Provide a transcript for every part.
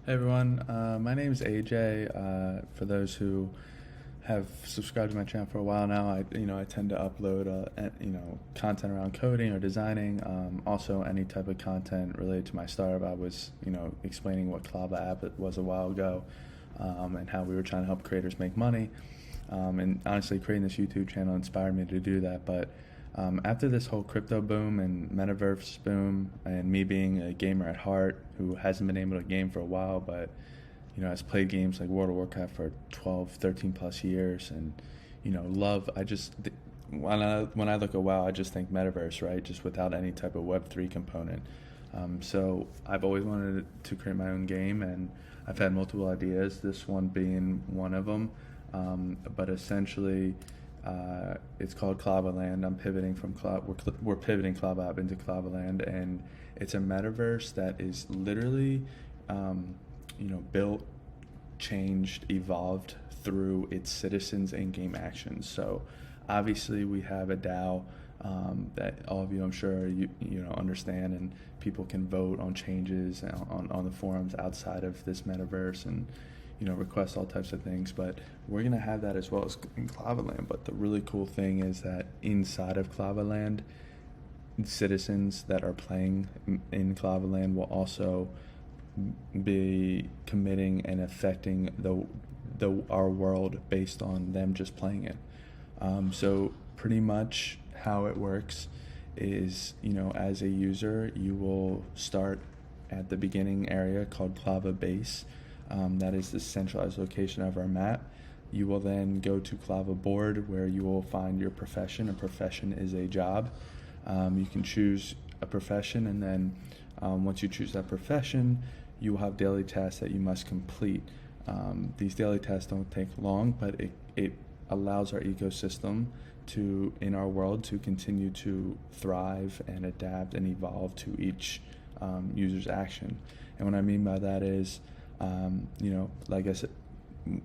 Hey everyone, my name is AJ. For those who have subscribed to my channel for a while now, I tend to upload content around coding or designing. Also any type of content related to my startup. I was explaining what Clava app it was a while ago, and how we were trying to help creators make money. And honestly, creating this YouTube channel inspired me to do that. But after this whole crypto boom and Metaverse boom, and me being a gamer at heart who hasn't been able to game for a while, but has played games like World of Warcraft for 12, 13 plus years, and love. When I look at WoW, I just think Metaverse, right? Just without any type of Web3 component. So I've always wanted to create my own game, and I've had multiple ideas. This one being one of them. But essentially, it's called Clava LAND. I'm pivoting from we're pivoting Clava app into Clava LAND, and it's a metaverse that is literally, built, changed, evolved through its citizens' in-game actions. So, obviously, we have a DAO that all of you, I'm sure, understand, and people can vote on changes on the forums outside of this metaverse, and request all types of things. But we're gonna have that as well as in Clava LAND. But the really cool thing is that inside of Clava LAND, citizens that are playing in Clava LAND will also be committing and affecting our world based on them just playing it. So pretty much how it works is, as a user, you will start at the beginning area called Clava Base. That is the centralized location of our map. You will then go to Clava Board, where you will find your profession. A profession is a job. You can choose a profession, and then once you choose that profession, you will have daily tasks that you must complete. These daily tasks don't take long, but it allows our ecosystem in our world to continue to thrive and adapt and evolve to each user's action. And what I mean by that is, like I said,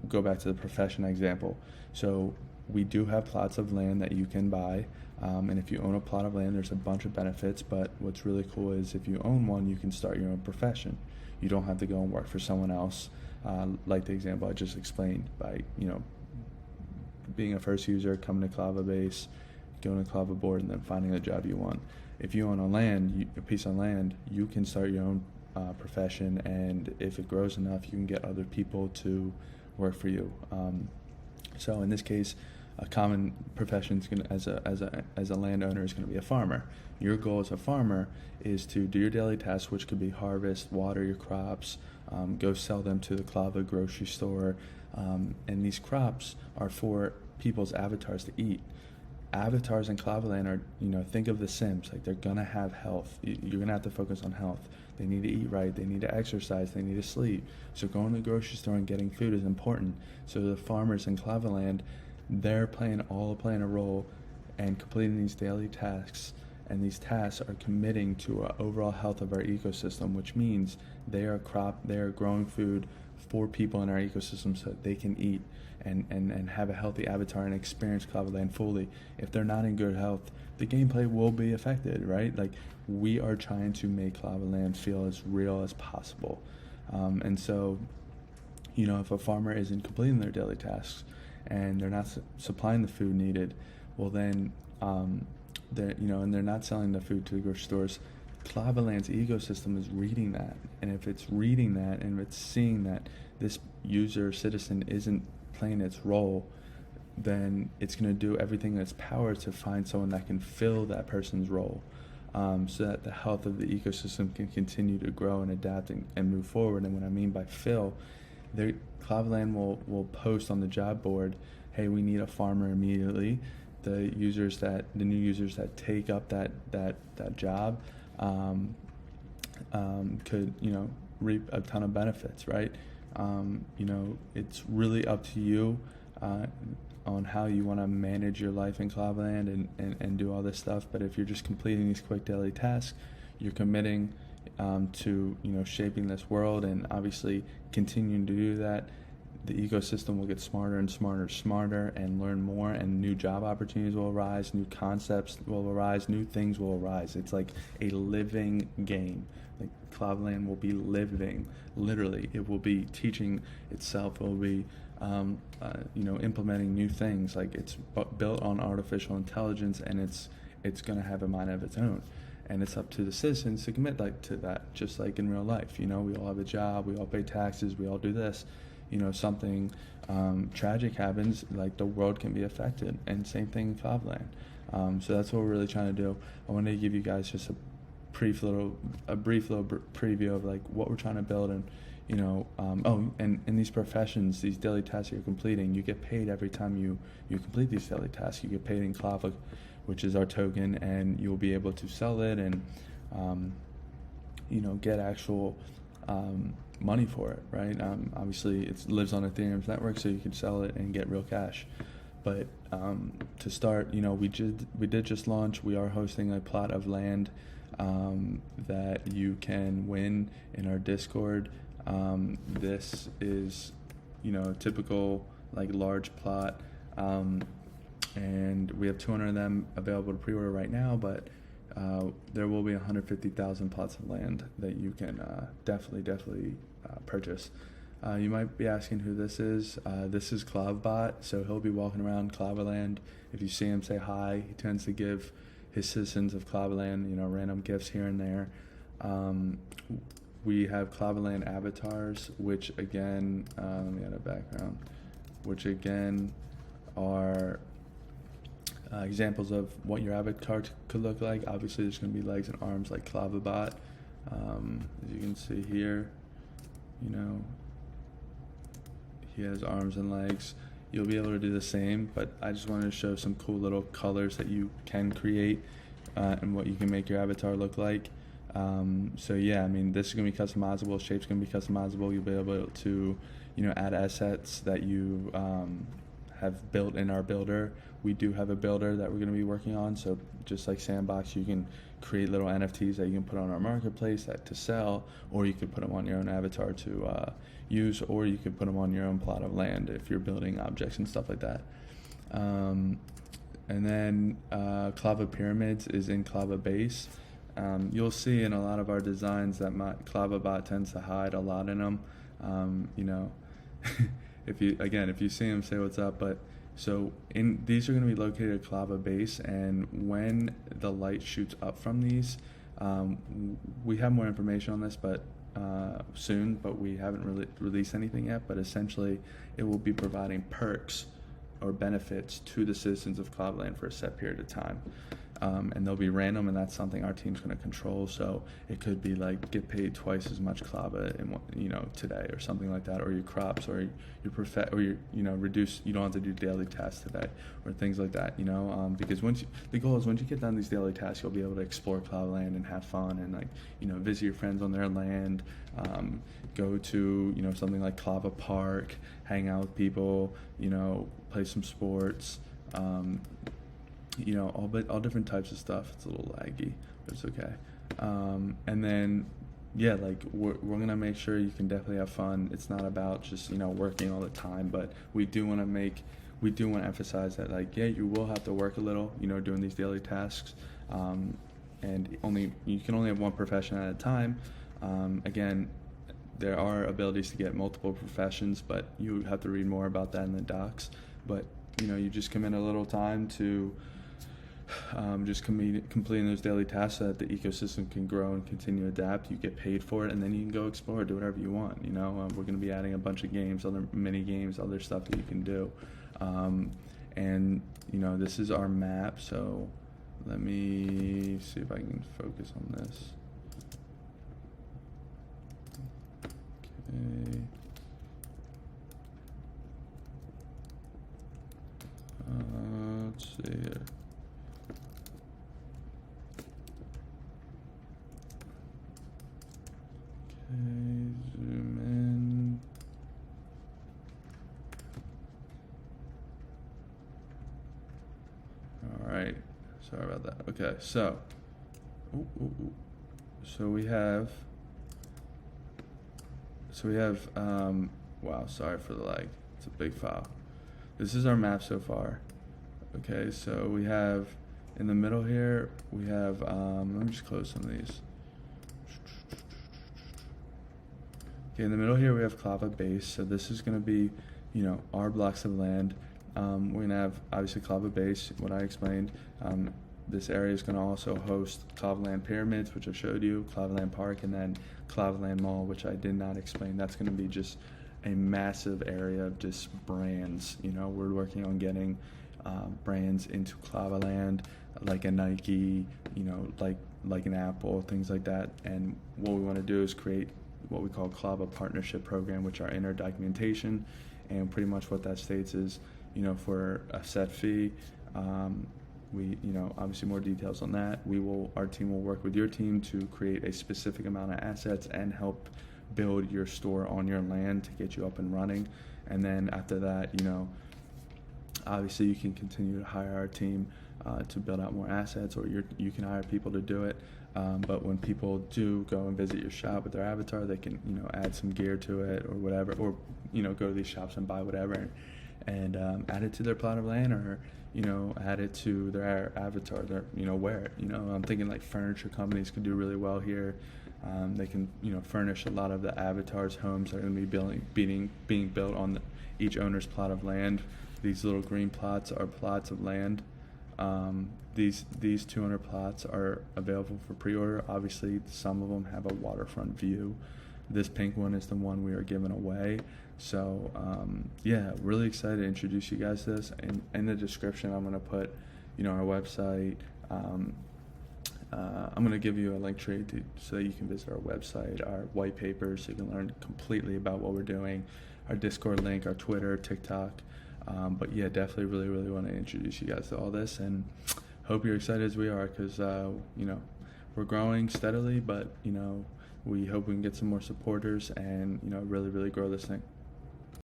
go back to the profession example. So we do have plots of land that you can buy, and if you own a plot of land, there's a bunch of benefits. But what's really cool is if you own one, you can start your own profession. You don't have to go and work for someone else, like the example I just explained, by being a first user, coming to Clava Base, going to Clava Board, and then finding the job you want. If you own a piece of land, you can start your own profession, and if it grows enough, you can get other people to work for you. So in this case, a common profession is going to, as a landowner, is going to be a farmer. Your goal as a farmer is to do your daily tasks, which could be harvest, water your crops, go sell them to the Clava grocery store, and these crops are for people's avatars to eat. Avatars in Clava LAND are, think of the Sims, like they're gonna have health. You're gonna have to focus on health. They need to eat right, they need to exercise, they need to sleep. So going to the grocery store and getting food is important. So the farmers in Clava LAND, they're playing a role and completing these daily tasks, and these tasks are committing to our overall health of our ecosystem, which means they are growing food for people in our ecosystem so that they can eat and have a healthy avatar and experience Clava LAND fully. If they're not in good health, the gameplay will be affected, right? Like, we are trying to make Clava LAND feel as real as possible. And so, if a farmer isn't completing their daily tasks and they're not supplying the food needed, well then, and they're not selling the food to the grocery stores, Clava LAND's ecosystem is reading that. And if it's reading that, and if it's seeing that this citizen isn't playing its role, then it's going to do everything in its power to find someone that can fill that person's role, so that the health of the ecosystem can continue to grow and adapt and move forward. And what I mean by fill, Clava LAND will post on the job board, hey, we need a farmer immediately. The new users that take up that job could reap a ton of benefits, right? It's really up to you on how you want to manage your life in Clava LAND and do all this stuff. But if you're just completing these quick daily tasks, you're committing to shaping this world, and obviously continuing to do that. the ecosystem will get smarter and smarter and learn more, and new job opportunities will arise, new concepts will arise, new things will arise. It's like a living game. Like Clava LAND will be living, literally. It will be teaching itself. It will be implementing new things. Like it's built on artificial intelligence, and it's going to have a mind of its own. And it's up to the citizens to commit to that, just like in real life. We all have a job, we all pay taxes, we all do this. Something tragic happens, like the world can be affected, and same thing in Clava LAND. So that's what we're really trying to do. I wanted to give you guys just a brief little preview of like what we're trying to build, and and in these professions, these daily tasks you're completing, you get paid every time you complete these daily tasks. You get paid in Clava, which is our token, and you'll be able to sell it and get actual money for it, right? Obviously it lives on Ethereum's network, so you can sell it and get real cash. But to start, we did just launch. We are hosting a plot of land that you can win in our Discord. This is a typical like large plot, and we have 200 of them available to pre-order right now, but there will be 150,000 plots of land that you can definitely purchase. You might be asking who this is. This is ClavBot, so he'll be walking around Clava LAND. If you see him, say hi. He tends to give his citizens of Clava LAND, random gifts here and there. We have Clava LAND avatars, which again, let me add a background, which again are examples of what your avatar could look like. Obviously, there's going to be legs and arms like ClavaBot. As you can see here, he has arms and legs. You'll be able to do the same, but I just wanted to show some cool little colors that you can create and what you can make your avatar look like. So yeah, this is going to be customizable. Shape's going to be customizable. You'll be able to, add assets that you have built in our builder. We do have a builder that we're going to be working on. So just like Sandbox, you can create little NFTs that you can put on our marketplace to sell, or you could put them on your own avatar to use, or you could put them on your own plot of land if you're building objects and stuff like that. And then Clava Pyramids is in Clava Base. You'll see in a lot of our designs that ClavaBot tends to hide a lot in them. If you see him, say what's up. But so these are going to be located at Clava Base, and when the light shoots up from these, we have more information on this, but soon. But we haven't really released anything yet. But essentially, it will be providing perks or benefits to the citizens of Clava LAND for a set period of time. And they'll be random, and that's something our team's going to control. So it could be like get paid twice as much Clava in today, or something like that, or your crops, or your reduce. You don't have to do daily tasks today, or things like that. Because the goal is once you get done these daily tasks, you'll be able to explore Clava LAND and have fun, and visit your friends on their land, go to something like Clava Park, hang out with people, play some sports. All different types of stuff. It's a little laggy, but it's okay. And then, yeah, we're gonna make sure you can definitely have fun. It's not about just working all the time, but we do want to emphasize that you will have to work a little, doing these daily tasks, and you can only have one profession at a time. Again, there are abilities to get multiple professions, but you have to read more about that in the docs. But you just commit a little time to just completing those daily tasks so that the ecosystem can grow and continue to adapt. You get paid for it, and then you can go explore, do whatever you want. We're going to be adding a bunch of games, other mini games, other stuff that you can do. And this is our map. So let me see if I can focus on this. Okay. Let's see here. Okay, zoom in. All right, sorry about that. Okay, so, so we have Wow, sorry for the lag. It's a big file. This is our map so far. Okay, so we have in the middle here, we have, let me just close some of these. Okay, in the middle here, we have Clava base. So this is going to be, our blocks of land. We're going to have, obviously, Clava base, what I explained. This area is going to also host Clava Land Pyramids, which I showed you, Clava Land Park, and then Clava Land Mall, which I did not explain. That's going to be just a massive area of just brands. We're working on getting brands into Clava Land, like a Nike, like an Apple, things like that. And what we want to do is create what we call Clava Partnership Program, which are in our documentation. And pretty much what that states is, for a set fee, we, obviously more details on that. Our team will work with your team to create a specific amount of assets and help build your store on your land to get you up and running. And then after that, obviously you can continue to hire our team to build out more assets, or you can hire people to do it. But when people do go and visit your shop with their avatar, they can, add some gear to it or whatever, or, go to these shops and buy whatever and add it to their plot of land, or, add it to their avatar, wear it. I'm thinking like furniture companies could do really well here. They can, furnish a lot of the avatars' homes that are going to be being built on each owner's plot of land. These little green plots are plots of land. These 200 plots are available for pre-order. Obviously, some of them have a waterfront view. This pink one is the one we are giving away. So, really excited to introduce you guys to this. And in the description, I'm going to put, our website. I'm going to give you a link tree so that you can visit our website, our white paper, so you can learn completely about what we're doing, our Discord link, our Twitter, TikTok. But yeah, definitely really want to introduce you guys to all this, and hope you're excited as we are, because we're growing steadily, but we hope we can get some more supporters and really grow this thing.